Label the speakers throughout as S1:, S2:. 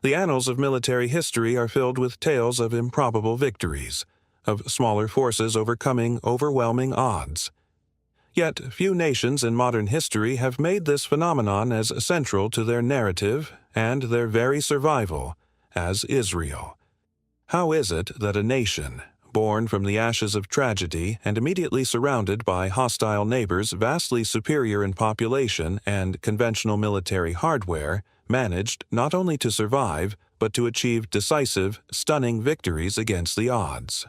S1: The annals of military history are filled with tales of improbable victories, of smaller forces overcoming overwhelming odds. Yet few nations in modern history have made this phenomenon as central to their narrative and their very survival as Israel. How is it that a nation, born from the ashes of tragedy and immediately surrounded by hostile neighbors vastly superior in population and conventional military hardware, managed not only to survive, but to achieve decisive, stunning victories against the odds?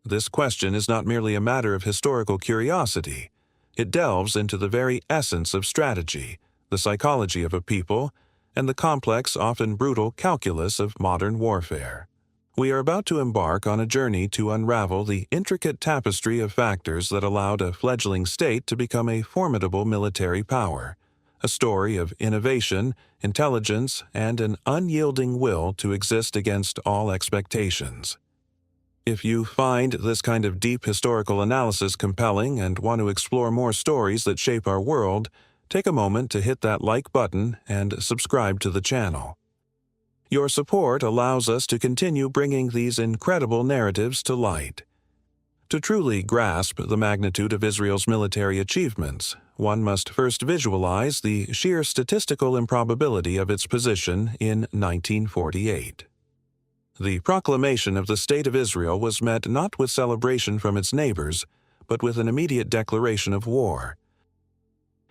S1: This question is not merely a matter of historical curiosity. It delves into the very essence of strategy, the psychology of a people, and the complex, often brutal calculus of modern warfare. We are about to embark on a journey to unravel the intricate tapestry of factors that allowed a fledgling state to become a formidable military power, a story of innovation, intelligence, and an unyielding will to exist against all expectations. If you find this kind of deep historical analysis compelling and want to explore more stories that shape our world, take a moment to hit that like button and subscribe to the channel. Your support allows us to continue bringing these incredible narratives to light. To truly grasp the magnitude of Israel's military achievements, one must first visualize the sheer statistical improbability of its position in 1948. The proclamation of the State of Israel was met not with celebration from its neighbors, but with an immediate declaration of war.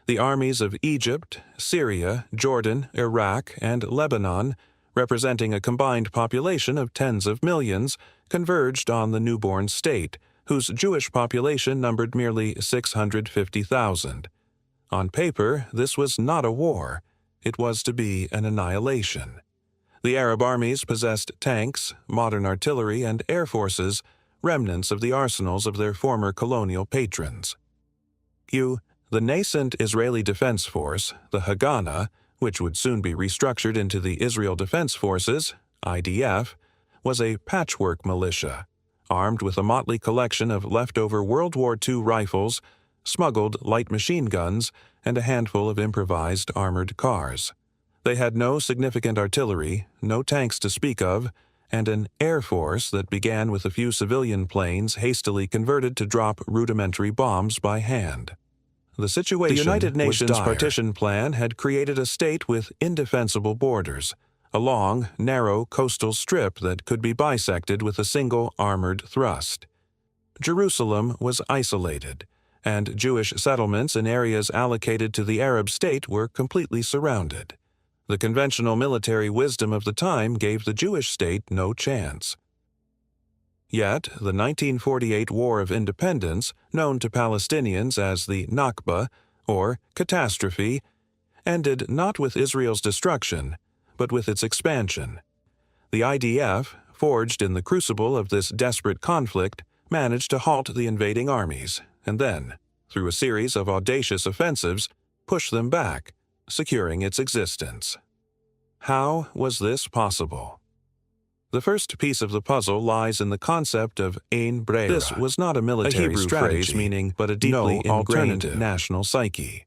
S1: The armies of Egypt, Syria, Jordan, Iraq, and Lebanon, representing a combined population of tens of millions, converged on the newborn state, whose Jewish population numbered merely 650,000. On paper, this was not a war. It was to be an annihilation. The Arab armies possessed tanks, modern artillery, and air forces, remnants of the arsenals of their former colonial patrons. The nascent Israeli Defense Force, the Haganah, which would soon be restructured into the Israel Defense Forces, IDF, was a patchwork militia, armed with a motley collection of leftover World War II rifles, smuggled light machine guns, and a handful of improvised armored cars. They had no significant artillery, no tanks to speak of, and an air force that began with a few civilian planes hastily converted to drop rudimentary bombs by hand. The United Nations partition plan had created a state with indefensible borders, a long, narrow coastal strip that could be bisected with a single armored thrust. Jerusalem was isolated, and Jewish settlements in areas allocated to the Arab state were completely surrounded. The conventional military wisdom of the time gave the Jewish state no chance. Yet, the 1948 War of Independence, known to Palestinians as the Nakba, or catastrophe, ended not with Israel's destruction, but with its expansion. The IDF, forged in the crucible of this desperate conflict, managed to halt the invading armies, and then, through a series of audacious offensives, push them back, securing its existence. How was this possible? The first piece of the puzzle lies in the concept of ein brera. This was not a military
S2: Hebrew
S1: strategy,
S2: phrase
S1: meaning but a deeply ingrained
S2: alternative.
S1: national psyche.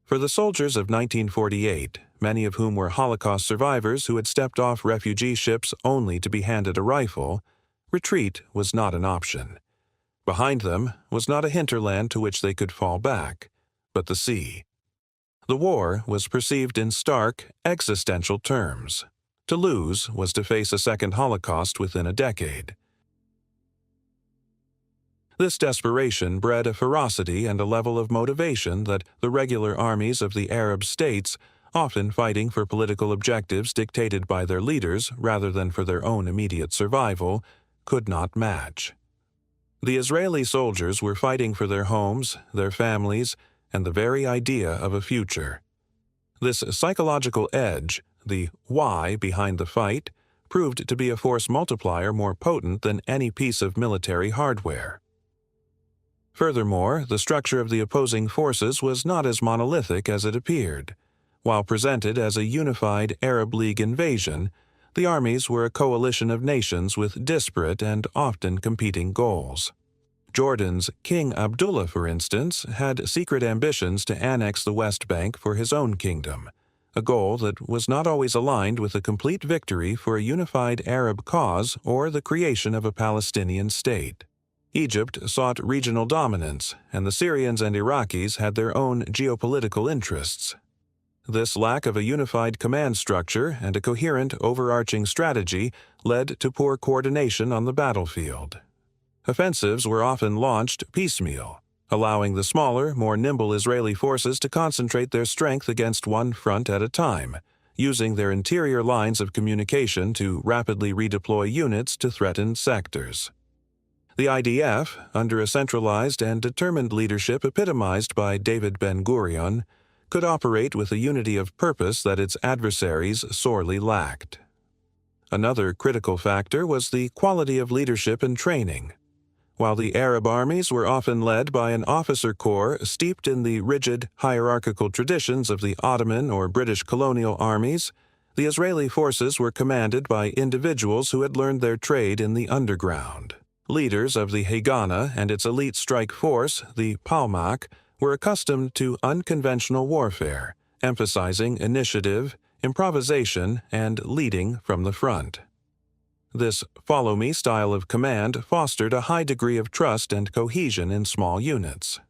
S1: For the soldiers of 1948, many of whom were Holocaust survivors who had stepped off refugee ships only to be handed a rifle, retreat was not an option. Behind them was not a hinterland to which they could fall back, but the sea. The war was perceived in stark, existential terms. To lose was to face a second Holocaust within a decade. This desperation bred a ferocity and a level of motivation that the regular armies of the Arab states, often fighting for political objectives dictated by their leaders rather than for their own immediate survival, could not match. The Israeli soldiers were fighting for their homes, their families, and the very idea of a future. This psychological edge, the why behind the fight, proved to be a force multiplier more potent than any piece of military hardware. Furthermore, the structure of the opposing forces was not as monolithic as it appeared. While presented as a unified Arab League invasion, the armies were a coalition of nations with disparate and often competing goals. Jordan's King Abdullah, for instance, had secret ambitions to annex the West Bank for his own kingdom, a goal that was not always aligned with a complete victory for a unified Arab cause or the creation of a Palestinian state. Egypt sought regional dominance, and the Syrians and Iraqis had their own geopolitical interests. This lack of a unified command structure and a coherent overarching strategy led to poor coordination on the battlefield. Offensives were often launched piecemeal, allowing the smaller, more nimble Israeli forces to concentrate their strength against one front at a time, using their interior lines of communication to rapidly redeploy units to threatened sectors. The IDF, under a centralized and determined leadership epitomized by David Ben-Gurion, could operate with a unity of purpose that its adversaries sorely lacked. Another critical factor was the quality of leadership and training. While the Arab armies were often led by an officer corps steeped in the rigid, hierarchical traditions of the Ottoman or British colonial armies, the Israeli forces were commanded by individuals who had learned their trade in the underground. Leaders of the Haganah and its elite strike force, the Palmach, were accustomed to unconventional warfare, emphasizing initiative, improvisation, and leading from the front. This follow-me style of command fostered a high degree of trust and cohesion in small units.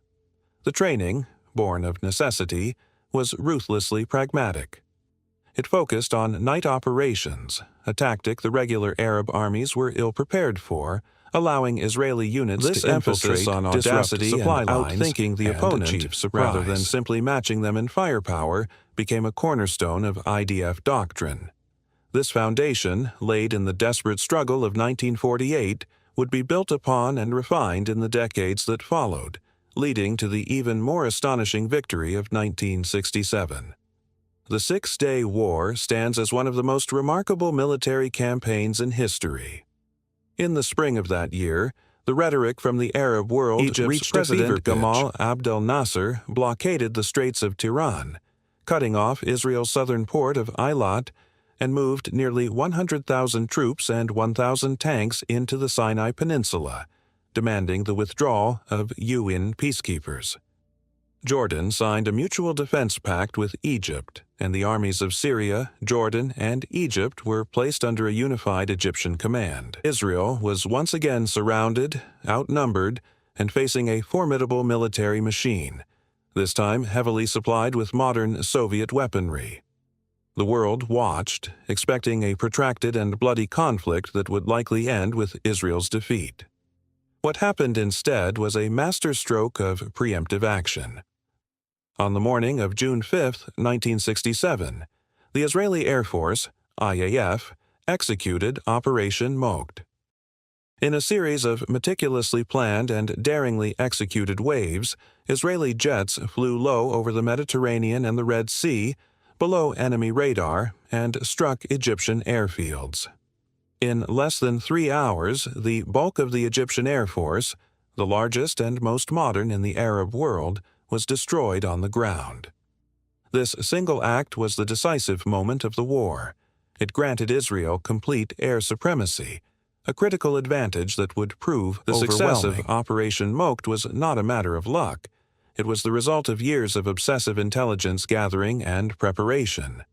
S1: The training, born of necessity, was ruthlessly pragmatic. It focused on night operations, a tactic the regular Arab armies were ill-prepared for, allowing Israeli units to infiltrate, on audacity, supply and outthinking the opponent, rather than simply matching them in firepower, became a cornerstone of IDF doctrine. This foundation, laid in the desperate struggle of 1948, would be built upon and refined in the decades that followed, leading to the even more astonishing victory of 1967. The Six-Day War stands as one of the most remarkable military campaigns in history. In the spring of that year, the rhetoric from the Arab world Egypt's President Gamal Abdel Nasser blockaded the Straits of Tiran, cutting off Israel's southern port of Eilat, and moved nearly 100,000 troops and 1,000 tanks into the Sinai Peninsula, demanding the withdrawal of UN peacekeepers. Jordan signed a mutual defense pact with Egypt, and the armies of Syria, Jordan, and Egypt were placed under a unified Egyptian command. Israel was once again surrounded, outnumbered, and facing a formidable military machine, this time heavily supplied with modern Soviet weaponry. The world watched, expecting a protracted and bloody conflict that would likely end with Israel's defeat. What happened instead was a masterstroke of preemptive action. On the morning of June 5, 1967, the Israeli Air Force, IAF, executed Operation Moked. In a series of meticulously planned and daringly executed waves, Israeli jets flew low over the Mediterranean and the Red Sea, below enemy radar, and struck Egyptian airfields. In less than 3 hours, the bulk of the Egyptian Air Force, the largest and most modern in the Arab world, was destroyed on the ground. This single act was the decisive moment of the war. It granted Israel complete air supremacy, a critical advantage that would prove the success of Operation Moked was not a matter of luck. It was the result of years of obsessive intelligence gathering and preparation.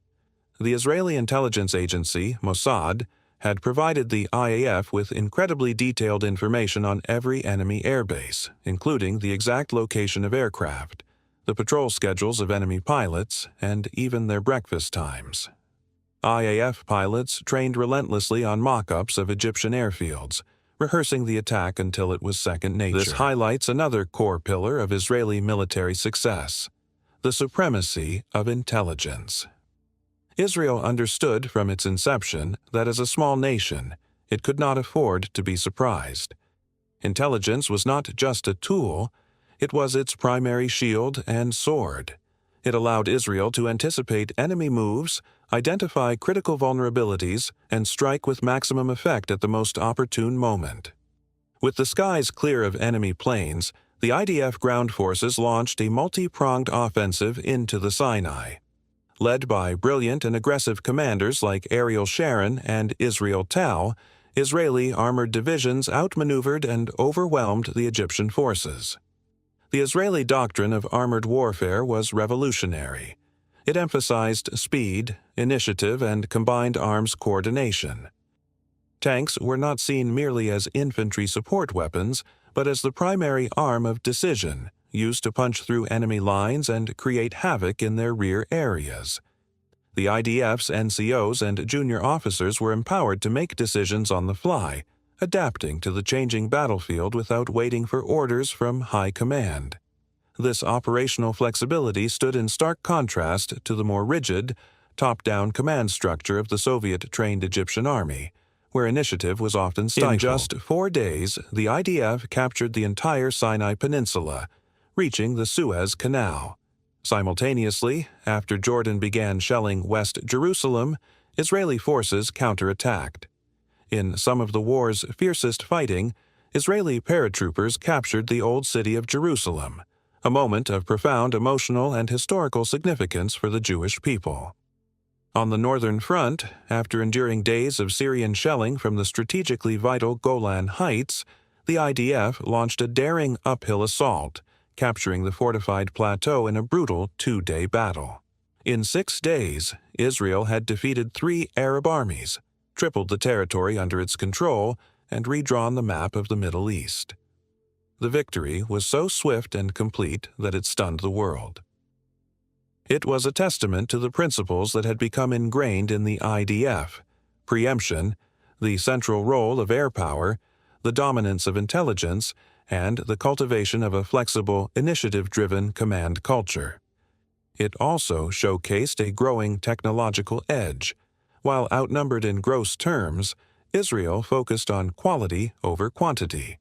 S1: The Israeli intelligence agency, Mossad, had provided the IAF with incredibly detailed information on every enemy airbase, including the exact location of aircraft, the patrol schedules of enemy pilots, and even their breakfast times. IAF pilots trained relentlessly on mock-ups of Egyptian airfields, rehearsing the attack until it was second nature. This highlights another core pillar of Israeli military success: the supremacy of intelligence. Israel understood from its inception that as a small nation, it could not afford to be surprised. Intelligence was not just a tool, it was its primary shield and sword. It allowed Israel to anticipate enemy moves, identify critical vulnerabilities, and strike with maximum effect at the most opportune moment. With the skies clear of enemy planes, the IDF ground forces launched a multi-pronged offensive into the Sinai. Led by brilliant and aggressive commanders like Ariel Sharon and Israel Tal, Israeli armored divisions outmaneuvered and overwhelmed the Egyptian forces. The Israeli doctrine of armored warfare was revolutionary. It emphasized speed, initiative, and combined arms coordination. Tanks were not seen merely as infantry support weapons, but as the primary arm of decision, used to punch through enemy lines and create havoc in their rear areas. The IDF's NCOs and junior officers were empowered to make decisions on the fly, adapting to the changing battlefield without waiting for orders from high command. This operational flexibility stood in stark contrast to the more rigid, top-down command structure of the Soviet-trained Egyptian army, where initiative was often stifled. In just 4 days, the IDF captured the entire Sinai Peninsula, reaching the Suez Canal. Simultaneously, after Jordan began shelling West Jerusalem, Israeli forces counterattacked. In some of the war's fiercest fighting, Israeli paratroopers captured the old city of Jerusalem, a moment of profound emotional and historical significance for the Jewish people. On the northern front, after enduring days of Syrian shelling from the strategically vital Golan Heights, the IDF launched a daring uphill assault, capturing the fortified plateau in a brutal 2-day battle. In 6 days, Israel had defeated 3 Arab armies, tripled the territory under its control, and redrawn the map of the Middle East. The victory was so swift and complete that it stunned the world. It was a testament to the principles that had become ingrained in the IDF: preemption, the central role of air power, the dominance of intelligence, and the cultivation of a flexible, initiative-driven command culture. It also showcased a growing technological edge. While outnumbered in gross terms, Israel focused on quality over quantity.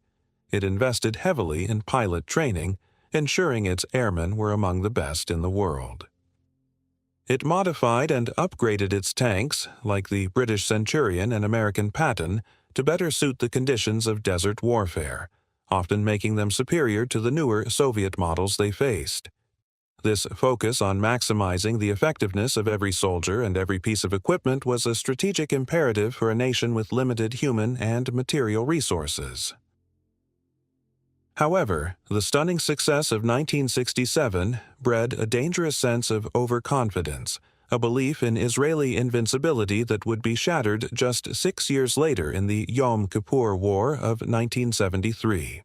S1: It invested heavily in pilot training, ensuring its airmen were among the best in the world. It modified and upgraded its tanks, like the British Centurion and American Patton, to better suit the conditions of desert warfare, often making them superior to the newer Soviet models they faced. This focus on maximizing the effectiveness of every soldier and every piece of equipment was a strategic imperative for a nation with limited human and material resources. However, the stunning success of 1967 bred a dangerous sense of overconfidence, a belief in Israeli invincibility that would be shattered just 6 years later in the Yom Kippur War of 1973.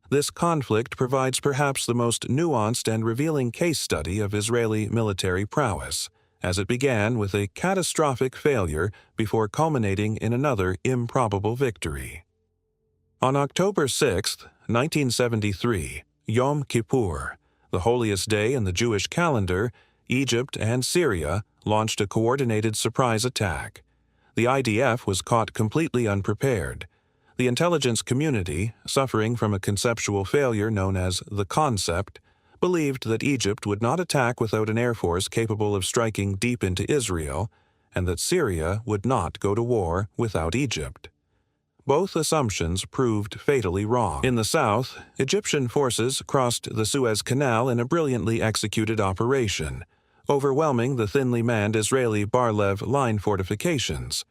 S1: This conflict provides perhaps the most nuanced and revealing case study of Israeli military prowess, as it began with a catastrophic failure before culminating in another improbable victory. On October 6, 1973, Yom Kippur, the holiest day in the Jewish calendar, Egypt and Syria launched a coordinated surprise attack. The IDF was caught completely unprepared. The intelligence community, suffering from a conceptual failure known as the concept, believed that Egypt would not attack without an air force capable of striking deep into Israel, and that Syria would not go to war without Egypt. Both assumptions proved fatally wrong. In the south, Egyptian forces crossed the Suez Canal in a brilliantly executed operation, overwhelming the thinly manned Israeli Bar-Lev line fortifications.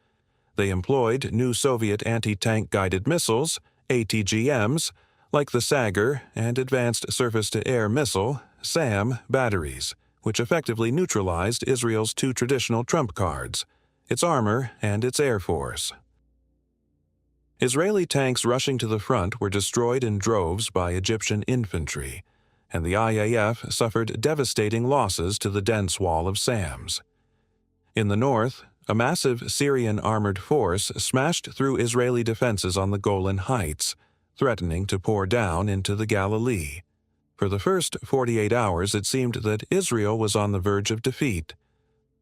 S1: They employed new Soviet anti-tank guided missiles, ATGMs, like the Sagar and Advanced Surface-to-Air Missile, SAM, batteries, which effectively neutralized Israel's 2 traditional trump cards, its armor and its air force. Israeli tanks rushing to the front were destroyed in droves by Egyptian infantry, and the IAF suffered devastating losses to the dense wall of SAMs. In the north, a massive Syrian armored force smashed through Israeli defenses on the Golan Heights, threatening to pour down into the Galilee. For the first 48 hours, it seemed that Israel was on the verge of defeat.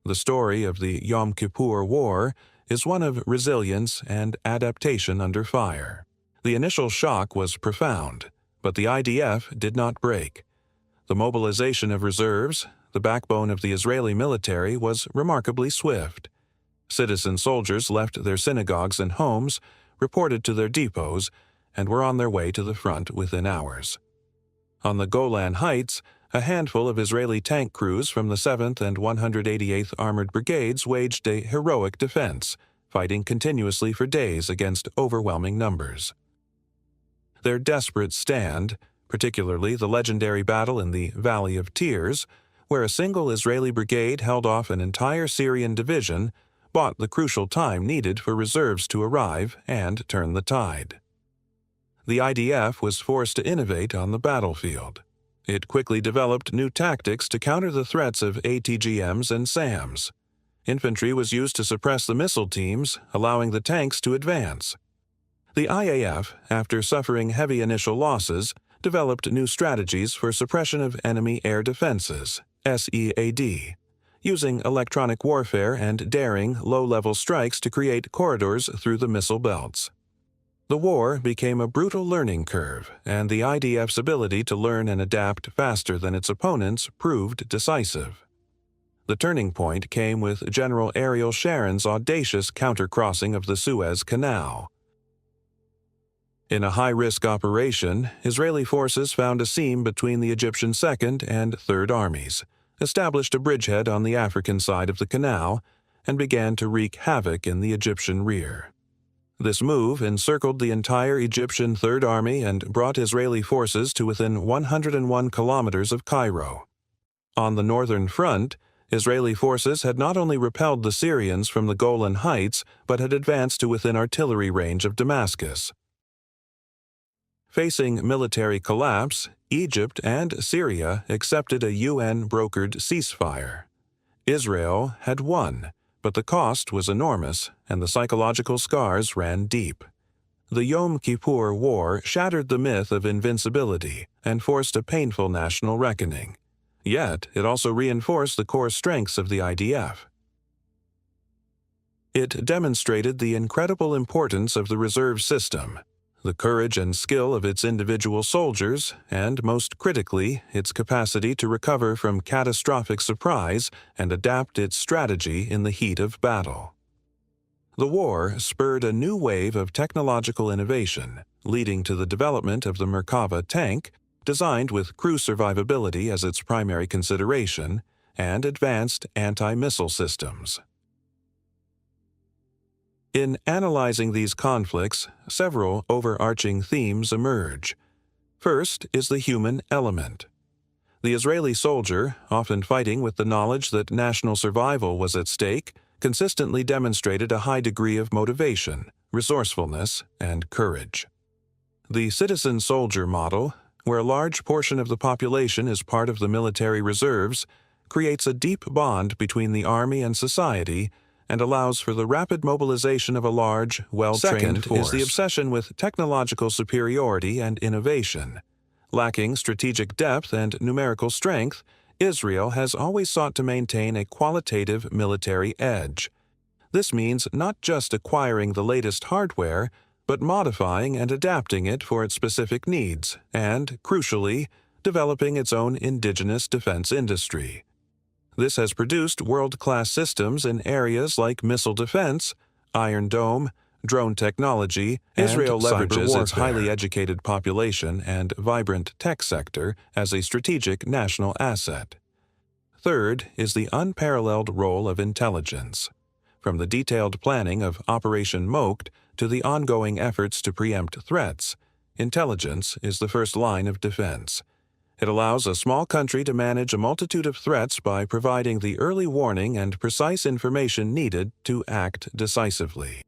S1: The story of the Yom Kippur War is one of resilience and adaptation under fire. The initial shock was profound, but the IDF did not break. The mobilization of reserves, the backbone of the Israeli military, was remarkably swift. Citizen soldiers left their synagogues and homes, reported to their depots, and were on their way to the front within hours. On the Golan Heights, a handful of Israeli tank crews from the 7th and 188th Armored Brigades waged a heroic defense, fighting continuously for days against overwhelming numbers. Their desperate stand, particularly the legendary battle in the Valley of Tears, where a single Israeli brigade held off an entire Syrian division, bought the crucial time needed for reserves to arrive and turn the tide. The IDF was forced to innovate on the battlefield. It quickly developed new tactics to counter the threats of ATGMs and SAMs. Infantry was used to suppress the missile teams, allowing the tanks to advance. The IAF, after suffering heavy initial losses, developed new strategies for suppression of enemy air defenses, SEAD, using electronic warfare and daring, low-level strikes to create corridors through the missile belts. The war became a brutal learning curve, and the IDF's ability to learn and adapt faster than its opponents proved decisive. The turning point came with General Ariel Sharon's audacious counter-crossing of the Suez Canal. In a high-risk operation, Israeli forces found a seam between the Egyptian 2nd and 3rd Armies, established a bridgehead on the African side of the canal, and began to wreak havoc in the Egyptian rear. This move encircled the entire Egyptian 3rd Army and brought Israeli forces to within 101 kilometers of Cairo. On the northern front, Israeli forces had not only repelled the Syrians from the Golan Heights, but had advanced to within artillery range of Damascus. Facing military collapse, Egypt and Syria accepted a UN-brokered ceasefire. Israel had won, but the cost was enormous and the psychological scars ran deep. The Yom Kippur War shattered the myth of invincibility and forced a painful national reckoning. Yet, it also reinforced the core strengths of the IDF. It demonstrated the incredible importance of the reserve system, the courage and skill of its individual soldiers, and, most critically, its capacity to recover from catastrophic surprise and adapt its strategy in the heat of battle. The war spurred a new wave of technological innovation, leading to the development of the Merkava tank, designed with crew survivability as its primary consideration, and advanced anti-missile systems. In analyzing these conflicts, several overarching themes emerge. First is the human element. The Israeli soldier, often fighting with the knowledge that national survival was at stake, consistently demonstrated a high degree of motivation, resourcefulness, and courage. The citizen-soldier model, where a large portion of the population is part of the military reserves, creates a deep bond between the army and society and allows for the rapid mobilization of a large, well-trained force. Second is the obsession with technological superiority and innovation. Lacking strategic depth and numerical strength, Israel has always sought to maintain a qualitative military edge. This means not just acquiring the latest hardware, but modifying and adapting it for its specific needs, and, crucially, developing its own indigenous defense industry. This has produced world-class systems in areas like missile defense, Iron Dome, drone technology, and Israel leverages its highly educated population and vibrant tech sector as a strategic national asset. Third is the unparalleled role of intelligence. From the detailed planning of Operation Mokt to the ongoing efforts to preempt threats, intelligence is the first line of defense. It allows a small country to manage a multitude of threats by providing the early warning and precise information needed to act decisively.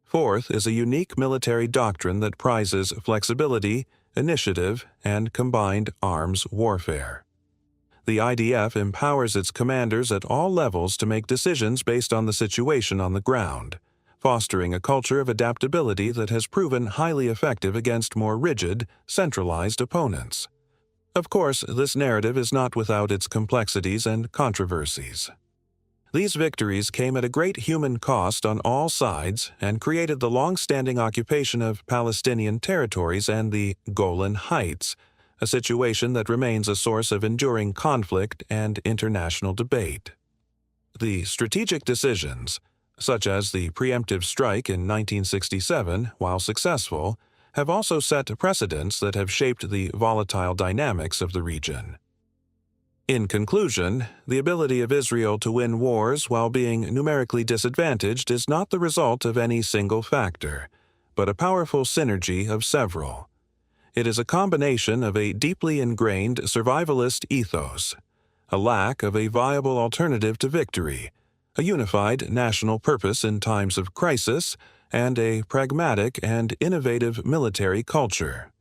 S1: Fourth is a unique military doctrine that prizes flexibility, initiative, and combined arms warfare. The IDF empowers its commanders at all levels to make decisions based on the situation on the ground, fostering a culture of adaptability that has proven highly effective against more rigid, centralized opponents. Of course, this narrative is not without its complexities and controversies. These victories came at a great human cost on all sides and created the long-standing occupation of Palestinian territories and the Golan Heights, a situation that remains a source of enduring conflict and international debate. The strategic decisions, such as the preemptive strike in 1967, while successful, have also set precedents that have shaped the volatile dynamics of the region. In conclusion, the ability of Israel to win wars while being numerically disadvantaged is not the result of any single factor, but a powerful synergy of several. It is a combination of a deeply ingrained survivalist ethos, a lack of a viable alternative to victory, a unified national purpose in times of crisis, and a pragmatic and innovative military culture.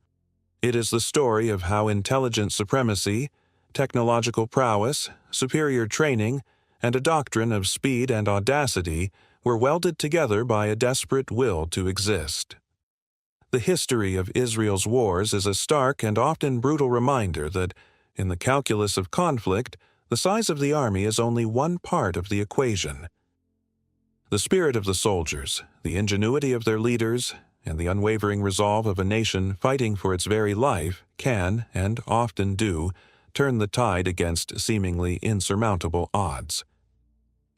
S1: It is the story of how intelligent supremacy, technological prowess, superior training, and a doctrine of speed and audacity were welded together by a desperate will to exist. The history of Israel's wars is a stark and often brutal reminder that, in the calculus of conflict, the size of the army is only one part of the equation. The spirit of the soldiers, the ingenuity of their leaders, and the unwavering resolve of a nation fighting for its very life can, and often do, turn the tide against seemingly insurmountable odds.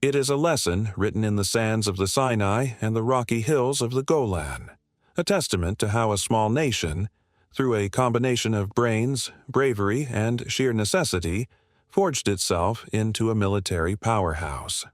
S1: It is a lesson written in the sands of the Sinai and the rocky hills of the Golan, a testament to how a small nation, through a combination of brains, bravery, and sheer necessity, forged itself into a military powerhouse.